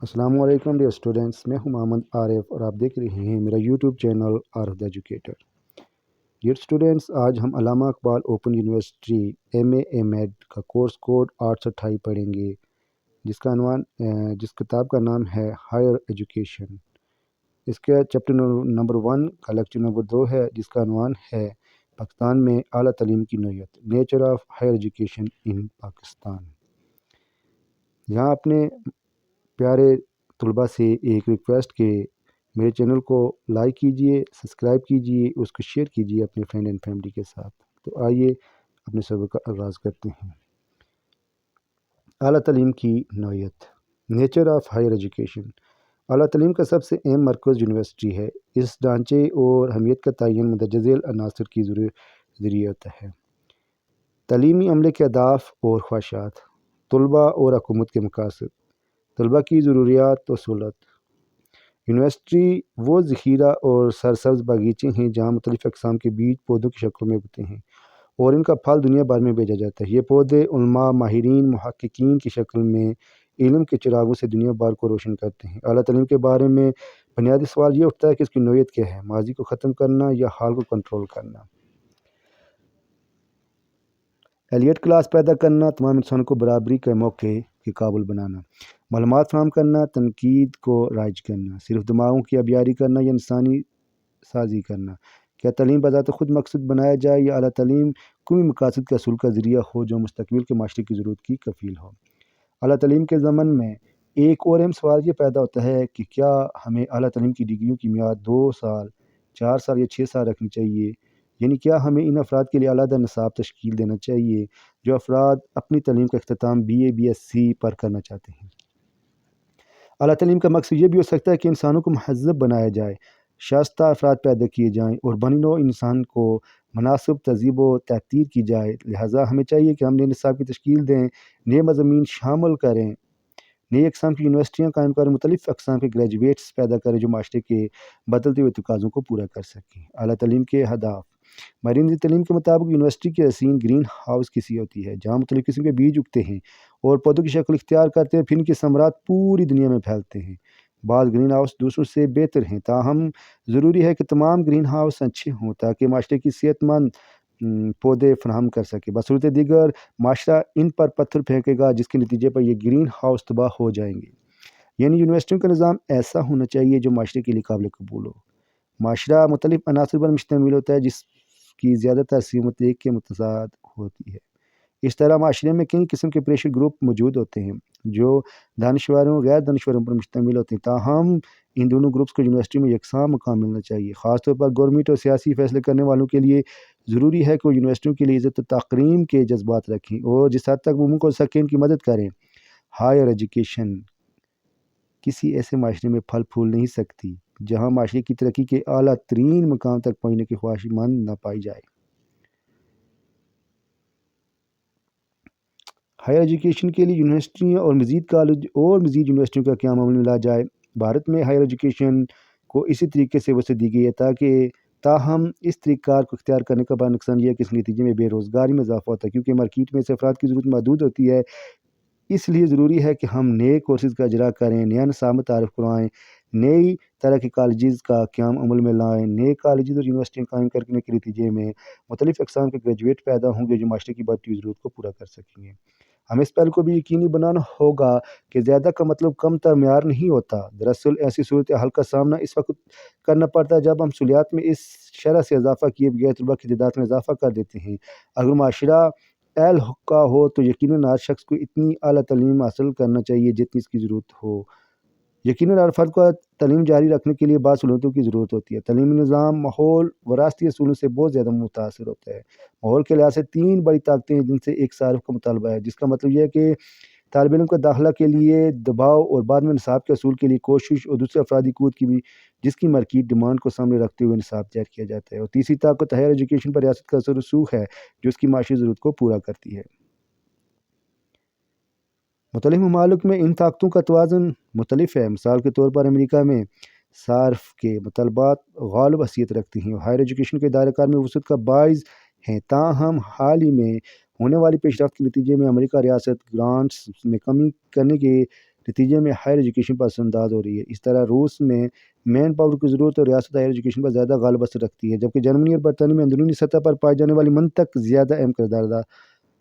السلام علیکم dear students, میں ہوں محمد عارف اور آپ دیکھ رہے ہیں میرا یوٹیوب چینل عارف دا ایجوکیٹر۔ ڈیئر اسٹوڈنٹس، آج ہم علامہ اقبال اوپن یونیورسٹی ایم اے کا کورس کوڈ 828 پڑھیں گے، جس کتاب کا نام ہے ہائر ایجوکیشن۔ اس کا چیپٹر نمبر 1 کا لیکچر نمبر 2 ہے، جس کا عنوان ہے پاکستان میں اعلیٰ تعلیم کی نوعیت، nature of higher education in Pakistan. یہاں اپنے پیارے طلباء سے ایک ریکویسٹ کہ میرے چینل کو لائک کیجئے، سبسکرائب کیجئے، اس کو شیئر کیجئے اپنے فرینڈ اینڈ فیملی کے ساتھ۔ تو آئیے اپنے سبق کا آغاز کرتے ہیں۔ اعلیٰ تعلیم کی نوعیت، نیچر آف ہائر ایجوکیشن۔ اعلیٰ تعلیم کا سب سے اہم مرکز یونیورسٹی ہے۔ اس ڈھانچے اور اہمیت کا تعین مندرجہ ذیل عناصر کی ذریعے ہوتا ہے: تعلیمی عملے کے اہداف اور خواہشات، طلباء اور حکومت کے مقاصد، طلباء کی ضروریات و سہولت۔ یونیورسٹی وہ ذخیرہ اور سرسبز باغیچے ہیں جہاں مختلف اقسام کے بیج پودوں کی شکل میں اگتے ہیں اور ان کا پھل دنیا بھر میں بھیجا جاتا ہے۔ یہ پودے علماء، ماہرین، محققین کی شکل میں علم کے چراغوں سے دنیا بھر کو روشن کرتے ہیں۔ اعلیٰ تعلیم کے بارے میں بنیادی سوال یہ اٹھتا ہے کہ اس کی نوعیت کیا ہے؟ ماضی کو ختم کرنا یا حال کو کنٹرول کرنا؟ ایلیٹ کلاس پیدا کرنا، تمام انسانوں کو برابری کے موقع کے قابل بنانا، معلومات فراہم کرنا، تنقید کو رائج کرنا، صرف دماغوں کی آبیاری کرنا یا انسانی سازی کرنا۔ کیا تعلیم بذات خود مقصد بنایا جائے یا اعلیٰ تعلیم قومی مقاصد کے حصول کا ذریعہ ہو جو مستقبل کے معاشرے کی ضرورت کی کفیل ہو؟ اعلیٰ تعلیم کے ضمن میں ایک اور اہم سوال یہ پیدا ہوتا ہے کہ کیا ہمیں اعلیٰ تعلیم کی ڈگریوں کی میعاد 2 سال، 4 سال یا 6 سال رکھنی چاہیے؟ یعنی کیا ہمیں ان افراد کے لیے علیحدہ نصاب تشکیل دینا چاہیے جو افراد اپنی تعلیم کا اختتام بی ایس سی پر کرنا چاہتے ہیں؟ اعلیٰ تعلیم کا مقصد یہ بھی ہو سکتا ہے کہ انسانوں کو مہذب بنایا جائے، شائستہ افراد پیدا کیے جائیں اور بنی نوع انسان کو مناسب تہذیب و تحریر کی جائے۔ لہٰذا ہمیں چاہیے کہ ہم نئے نصاب کی تشکیل دیں، نئے مضامین شامل کریں، نئی اقسام کی یونیورسٹیاں قائم کریں، مختلف اقسام کے گریجویٹس پیدا کریں جو معاشرے کے بدلتے ہوئے تقاضوں کو پورا کر سکیں۔ اعلیٰ تعلیم کے اہداف: ماہرین تعلیم کے مطابق یونیورسٹی کی حسین گرین ہاؤس کسی ہوتی ہے جہاں مختلف قسم کے بیج اگتے ہیں اور پودوں کی شکل اختیار کرتے ہیں، پھر ان کے ثمرات پوری دنیا میں پھیلتے ہیں۔ بعض گرین ہاؤس دوسروں سے بہتر ہیں، تاہم ضروری ہے کہ تمام گرین ہاؤس اچھے ہوں تاکہ معاشرے کی صحت مند پودے فراہم کر سکے۔ بصورت دیگر معاشرہ ان پر پتھر پھینکے گا جس کے نتیجے پر یہ گرین ہاؤس تباہ ہو جائیں گے۔ یعنی یونیورسٹیوں کا نظام ایسا ہونا چاہیے جو معاشرے کے لیے قابل قبول ہو۔ معاشرہ مختلف عناصر پر مشتمل ہوتا ہے جس کی زیادہ تر سمت ایک کے متضاد ہوتی ہے۔ اس طرح معاشرے میں کئی قسم کے پریشر گروپ موجود ہوتے ہیں جو دانشوروں غیر دانشوروں پر مشتمل ہوتے ہیں، تاہم ان دونوں گروپس کو یونیورسٹی میں یکساں مقام ملنا چاہیے۔ خاص طور پر گورنمنٹ اور سیاسی فیصلے کرنے والوں کے لیے ضروری ہے کہ وہ یونیورسٹیوں کے لیے عزت و تقریم کے جذبات رکھیں اور جس حد تک ممکن ہو سکے ان کی مدد کریں۔ ہائر ایجوکیشن کسی ایسے معاشرے میں پھل پھول نہیں سکتی جہاں معاشرے کی ترقی کے اعلیٰ ترین مقام تک پہنچنے کی خواہش مند نہ پائی جائے۔ ہائر ایجوکیشن کے لیے یونیورسٹیاں اور مزید کالج اور مزید یونیورسٹیوں کا قیام عمل میں لایا جائے۔ بھارت میں ہائر ایجوکیشن کو اسی طریقے سے وسعت دی گئی ہے تاہم اس طریقہ کار کو اختیار کرنے کا بڑا نقصان یہ ہے کہ اس نتیجے میں بے روزگاری میں اضافہ ہوتا ہے کیونکہ مارکیٹ میں سے افراد کی ضرورت محدود ہوتی ہے۔ اس لیے ضروری ہے کہ ہم نئے کورسز کا اجرا کریں، نیا نصاب متعارف کروائیں، نئی طرح کے کالجز کا قیام عمل میں لائیں۔ نئے کالجز اور یونیورسٹیاں قائم کرنے کے نتیجے میں مختلف اقسام کے گریجویٹ پیدا ہوں گے جو معاشرے کی بڑھتی ہوئی ضرورت کو پورا کر سکیں گے۔ ہمیں اس پہلو کو بھی یقینی بنانا ہوگا کہ زیادہ کا مطلب کم تر معیار نہیں ہوتا۔ دراصل ایسی صورتحال کا سامنا اس وقت کرنا پڑتا ہے جب ہم سہولیات میں اس شرح سے اضافہ کیے بغیر طلباء کی تعداد میں اضافہ کر دیتے ہیں۔ اگر معاشرہ اہل کا ہو تو یقیناً ہر شخص کو اتنی اعلیٰ تعلیم حاصل کرنا چاہیے جتنی اس کی ضرورت ہو۔ یقیناً ہر فرد کو تعلیم جاری رکھنے کے لیے بعض سہولتوں کی ضرورت ہوتی ہے۔ تعلیمی نظام ماحول وراثتی اصولوں سے بہت زیادہ متاثر ہوتا ہے۔ ماحول کے لحاظ سے 3 بڑی طاقتیں ہیں جن سے ایک صارف کا مطالبہ ہے، جس کا مطلب یہ ہے کہ طالب علم کا داخلہ کے لیے دباؤ اور بعد میں نصاب کے حصول کے لیے کوشش، اور دوسرے افرادی قوت کی بھی جس کی مارکیٹ ڈیمانڈ کو سامنے رکھتے ہوئے نصاب تیار کیا جاتا ہے، اور تیسری طاقت ہائر ایجوکیشن پر ریاست کا اثر و رسوخ ہے جو اس کی معاشی ضرورت کو پورا کرتی ہے۔ مختلف ممالک میں ان طاقتوں کا توازن مختلف ہے۔ مثال کے طور پر امریکہ میں صارف کے مطالبات غالب حیثیت رکھتی ہیں اور ہائر ایجوکیشن کے دائرہ کار میں وسعت کا باعث ہیں، تاہم حال ہی میں ہونے والی پیش رفت کے نتیجے میں امریکہ ریاست گرانٹس میں کمی کرنے کے نتیجے میں ہائر ایجوکیشن پر اثر انداز ہو رہی ہے۔ اس طرح روس میں مین پاور کی ضرورت اور ریاست ہائر ایجوکیشن پر زیادہ غالب اثر رکھتی ہے، جبکہ جرمنی اور برطانیہ میں اندرونی سطح پر پائے جانے والی منطق زیادہ اہم کردار ادا۔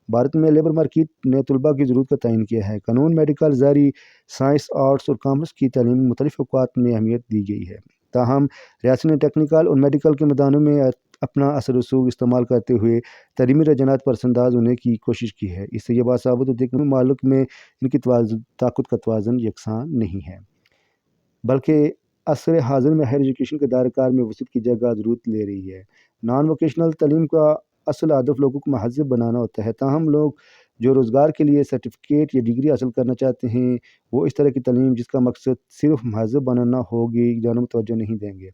بھارت میں لیبر مارکیٹ نے طلباء کی ضرورت کا تعین کیا ہے۔ قانون، میڈیکل، زرعی، سائنس، آرٹس اور کامرس کی تعلیم مختلف اوقات میں اہمیت دی گئی ہے، تاہم ریاست نے ٹیکنیکل اور میڈیکل کے میدانوں میں اپنا اثر و رسوخ استعمال کرتے ہوئے تعلیمی رجحانات پر اثر انداز ہونے کی کوشش کی ہے۔ اس سے یہ بات ثابت ہوتی ہے کہ ممالک میں ان کی طاقت کا توازن یکساں نہیں ہے، بلکہ عصر حاضر میں ہائر ایجوکیشن کے دائرہ کار میں وسعت کی جگہ ضرورت لے رہی ہے۔ نان ووکیشنل تعلیم کا اصل ہدف لوگوں کو مہذب بنانا ہوتا ہے، تاہم لوگ جو روزگار کے لیے سرٹیفکیٹ یا ڈگری حاصل کرنا چاہتے ہیں وہ اس طرح کی تعلیم جس کا مقصد صرف مہذب بنانا ہوگی جانب توجہ نہیں دیں گے۔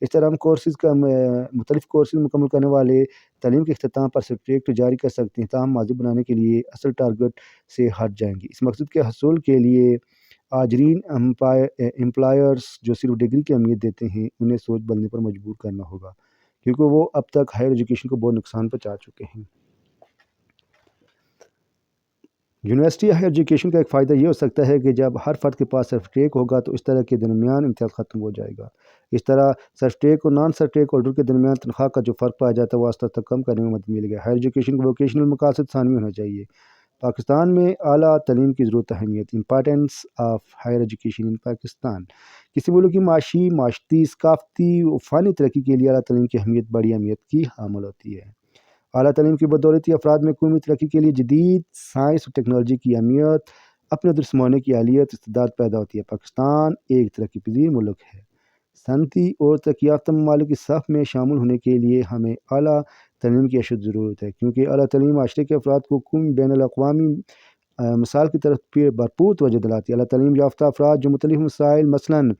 اس طرح ہم مختلف کورسز مکمل کرنے والے تعلیم کے اختتام پر سرٹیفکیٹ جاری کر سکتے ہیں، تاہم مہذب بنانے کے لیے اصل ٹارگٹ سے ہٹ جائیں گے۔ اس مقصد کے حصول کے لیے آجرین امپلائرز جو صرف ڈگری کی اہمیت دیتے ہیں انہیں سوچ بدلنے پر مجبور کرنا ہوگا، کیونکہ وہ اب تک ہائر ایجوکیشن کو بہت نقصان پہنچا چکے ہیں۔ یونیورسٹی ہائر ایجوکیشن کا ایک فائدہ یہ ہو سکتا ہے کہ جب ہر فرد کے پاس سرٹیفکیٹ ہوگا تو اس طرح کے درمیان امتیاز ختم ہو جائے گا۔ اس طرح سرٹیفکیٹ اور نان سرٹیفکیٹ ہولڈر کے درمیان تنخواہ کا جو فرق پایا جاتا ہے وہ آہستہ آہستہ کم کرنے میں مدد ملے گا۔ ہائر ایجوکیشن کو ووکیشنل مقاصد ثانوی ہونا چاہیے۔ پاکستان میں اعلیٰ تعلیم کی ضرورت اہمیت، importance of higher education in Pakistan. کسی ملک کی معاشی، معاشرتی، ثقافتی و فنی ترقی کے لیے اعلیٰ تعلیم کی اہمیت بڑی اہمیت کی حامل ہوتی ہے۔ اعلیٰ تعلیم کی بدولت افراد میں قومی ترقی کے لیے جدید سائنس اور ٹیکنالوجی کی اہمیت، اپنے درس سمانے کی اہلیت، استعداد پیدا ہوتی ہے۔ پاکستان ایک ترقی پذیر ملک ہے۔ صنعتی اور ترقی یافتہ ممالک کی صف میں شامل ہونے کے لیے ہمیں اعلیٰ تعلیم کی اشد ضرورت ہے، کیونکہ اعلیٰ تعلیم معاشرے کے افراد کو قومی بین الاقوامی مسائل کی طرف بھرپور توجہ دلاتی ہے۔ اعلیٰ تعلیم یافتہ افراد جو مختلف مسائل مثلاً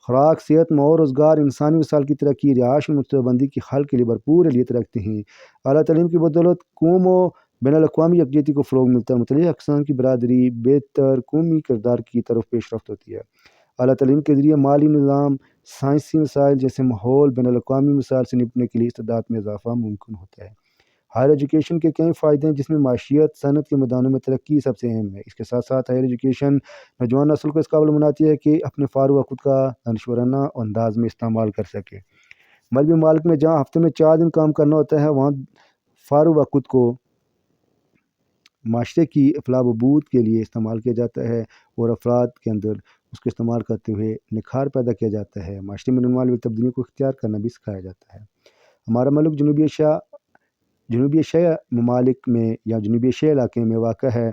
خوراک، صحت، ماحول، روزگار، انسانی وسائل کی ترقی، رہائش اور منصوبہ بندی کی حل کے لیے بھرپور اہلیت رکھتے ہیں۔ اعلیٰ تعلیم کی بدولت قوم و بین الاقوامی یکجہتی کو فروغ ملتا ہے، مختلف اقسام کی برادری بہتر قومی کردار کی طرف پیش رفت ہوتی ہے۔ اعلیٰ تعلیم کے ذریعے مالی نظام، سائنسی مسائل جیسے ماحول، بین الاقوامی مسائل سے نپٹنے کے لیے استعداد میں اضافہ ممکن ہوتا ہے۔ ہائر ایجوکیشن کے کئی فائدے ہیں، جس میں معاشیت، صنعت کے میدانوں میں ترقی سب سے اہم ہے۔ اس کے ساتھ ساتھ ہائر ایجوکیشن نوجوان نسل کو اس قابل بناتی ہے کہ اپنے فارغ وقت کا دانشورانہ انداز میں استعمال کر سکے۔ مغربی ممالک میں جہاں ہفتے میں 4 دن کام کرنا ہوتا ہے، وہاں فارغ وقت کو معاشرے کی افلاح و بہبود کے لیے استعمال کیا جاتا ہے اور افراد کے اندر اس کو استعمال کرتے ہوئے نکھار پیدا کیا جاتا ہے۔ معاشرے میں ہونے والی تبدیلیوں کو اختیار کرنا بھی سکھایا جاتا ہے۔ ہمارا ملک جنوبی ایشیا ممالک میں یا جنوبی ایشیا علاقے میں واقع ہے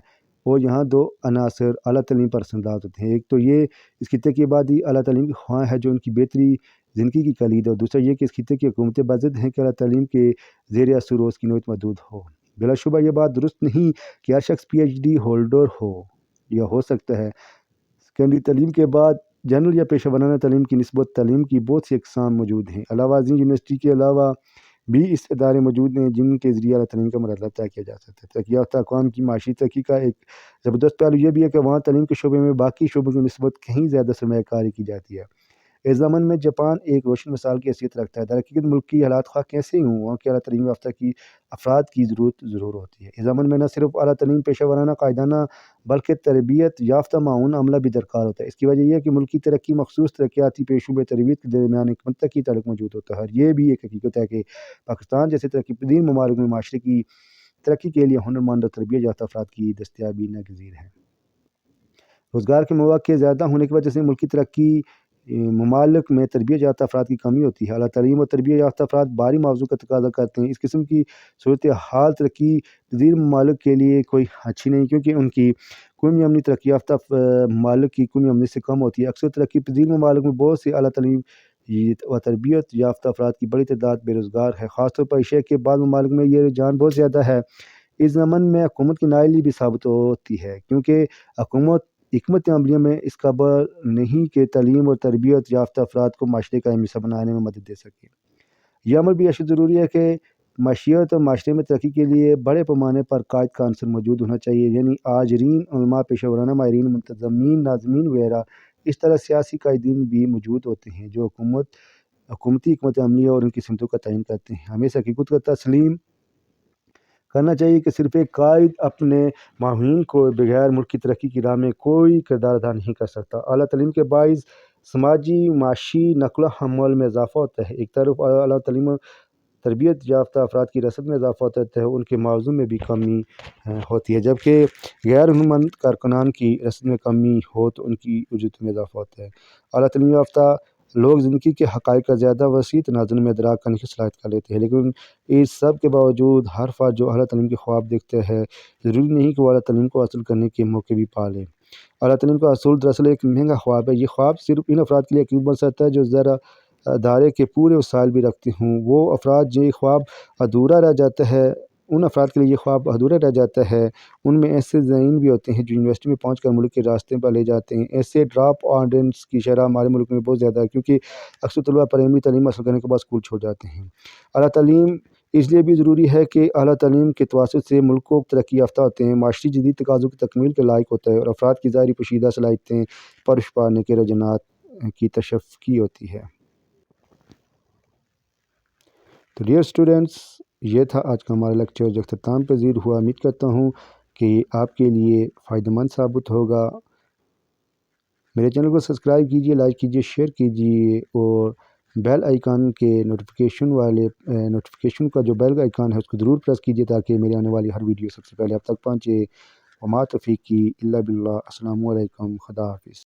اور یہاں 2 عناصر اعلیٰ تعلیم پر اثر انداز ہوتے ہیں۔ ایک تو یہ اس خطے کی آبادی اعلیٰ تعلیم کی خواہاں ہے جو ان کی بہتری زندگی کی کلید ہے، اور دوسرا یہ کہ اس خطے کی حکومتیں بضد ہیں کہ اعلیٰ تعلیم کے زیر اثر و اس کی نوعیت محدود ہو۔ بلا شبہ یہ بات درست نہیں کہ ہر شخص پی ایچ ڈی ہولڈر ہو یا ہو سکتا ہے۔ سیکنڈری تعلیم کے بعد جنرل یا پیشہ ورانہ تعلیم کی نسبت تعلیم کی بہت سی اقسام موجود ہیں۔ علاوہ ازیں یونیورسٹی کے علاوہ بھی اس ادارے موجود ہیں جن کے ذریعے اعلیٰ تعلیم کا مرحلہ طے کیا جا سکتا ہے۔ ترقی یافتہ اقوام کی معاشی ترقی کا ایک زبردست پہلو یہ بھی ہے کہ وہاں تعلیم کے شعبے میں باقی شعبوں کی نسبت کہیں زیادہ سرمایہ کاری کی جاتی ہے۔ اس زمن میں جاپان ایک روشن مثال کی حیثیت رکھتا ہے۔ درحقیقت ملک کی حالات خواہ کیسے ہی ہوں، وہاں کے اعلیٰ تعلیم یافتہ کی افراد کی ضرورت ضرور ہوتی ہے۔ اس زمن میں نہ صرف اعلیٰ تعلیم پیشہ ورانہ قائدانہ بلکہ تربیت یافتہ معاون عملہ بھی درکار ہوتا ہے۔ اس کی وجہ یہ ہے کہ ملکی ترقی مخصوص ترقیاتی پیشوں میں تربیت کے درمیان ایک منطقی تعلق موجود ہوتا ہے، اور یہ بھی ایک حقیقت ہے کہ پاکستان جیسے ترقی پذیر ممالک میں معاشرے کی ترقی کے لیے ہنرمند اور تربیت یافتہ افراد کی دستیابی ناگزیر ہے۔ روزگار کے مواقع زیادہ ہونے کی وجہ سے ملکی ترقی ممالک میں تربیت یافتہ افراد کی کمی ہوتی ہے۔ اعلیٰ تعلیم اور تربیت یافتہ افراد بھاری معاوضوں کا تقاضا کرتے ہیں۔ اس قسم کی صورتحال ترقی پذیر ممالک کے لیے کوئی اچھی نہیں، کیونکہ ان کی قومی آمدنی ترقی یافتہ ممالک کی قومی آمدنی سے کم ہوتی ہے۔ اکثر ترقی پذیر ممالک میں بہت سے اعلیٰ تعلیم و تربیت یافتہ افراد کی بڑی تعداد بے روزگار ہے، خاص طور پر ایشیا کے بعض ممالک میں یہ رجحان بہت زیادہ ہے۔ اس زمن میں حکومت کی نااہلی بھی ثابت ہوتی ہے، کیونکہ حکمت عملیہ میں اس قابل نہیں کہ تعلیم اور تربیت یافتہ افراد کو معاشرے کا اہم حصہ بنانے میں مدد دے سکے۔ یہ عمل بھی اشد ضروری ہے کہ معیشت اور معاشرے میں ترقی کے لیے بڑے پیمانے پر قائد کا عنصر موجود ہونا چاہیے، یعنی آجرین، علماء، پیشہ ورانہ ماہرین، منتظمین، ناظمین وغیرہ۔ اس طرح سیاسی قائدین بھی موجود ہوتے ہیں جو حکومتی حکمت عملیہ اور ان کی سمتوں کا تعین کرتے ہیں۔ ہمیں اس حقیقت کا تسلیم کرنا چاہیے کہ صرف ایک قائد اپنے ماہرین کو بغیر ملک کی ترقی کی راہ میں کوئی کردار ادا نہیں کر سکتا۔ اعلیٰ تعلیم کے باعث سماجی معاشی نقل و حمل میں اضافہ ہوتا ہے۔ ایک طرف اعلیٰ تعلیم و تربیت یافتہ افراد کی رسد میں اضافہ ہوتا ہے، ان کے معاوضوں میں بھی کمی ہوتی ہے، جبکہ غیر ہنرمند کارکنان کی رسد میں کمی ہو تو ان کی اجرت میں اضافہ ہوتا ہے۔ اعلیٰ تعلیم یافتہ لوگ زندگی کے حقائق کا زیادہ وسیع تناظر میں ادراک کرنے کی صلاحیت کر لیتے ہیں، لیکن اس سب کے باوجود ہر فرد جو اعلیٰ تعلیم کے خواب دیکھتے ہے، ضروری نہیں کہ وہ اعلیٰ تعلیم کو حاصل کرنے کے موقع بھی پا لے۔ اعلیٰ تعلیم کا حصول دراصل ایک مہنگا خواب ہے۔ یہ خواب صرف ان افراد کے لیے یقینی بن سکتا ہے جو زیرہ ادارے کے پورے وسائل بھی رکھتے ہوں۔ وہ افراد جو یہ خواب ادھورا رہ جاتا ہے، ان افراد کے لیے یہ خواب ادھورا رہ جاتا ہے، ان میں ایسے ذہین بھی ہوتے ہیں جو یونیورسٹی میں پہنچ کر ملک کے راستے پر لے جاتے ہیں۔ ایسے ڈراپ آؤٹس کی شرح ہمارے ملک میں بہت زیادہ ہے، کیونکہ اکثر طلباء پرائمری تعلیم حاصل کرنے کے بعد اسکول چھوڑ جاتے ہیں۔ اعلیٰ تعلیم اس لیے بھی ضروری ہے کہ اعلیٰ تعلیم کے توسط سے ملک کو ترقی یافتہ ہوتے ہیں، معاشی جدید تقاضوں کی تکمیل کے لائق ہوتا ہے، اور افراد کی ظاہری پوشیدہ صلاحیتیں پرورش پانے کے رجحانات کی تشفی ہوتی ہے۔ تو ڈیئر اسٹوڈنٹس، یہ تھا آج کا ہمارا لیکچر جو اختتام پذیر ہوا۔ امید کرتا ہوں کہ آپ کے لیے فائدہ مند ثابت ہوگا۔ میرے چینل کو سبسکرائب کیجیے، لائک کیجیے، شیئر کیجیے، اور بیل آئیکن کے نوٹیفیکیشن کا جو بیل آئیکن ہے اس کو ضرور پریس کیجیے تاکہ میری آنے والی ہر ویڈیو سب سے پہلے آپ تک پہنچے۔ وما توفیقی الا باللہ۔ السلام علیکم، خدا حافظ۔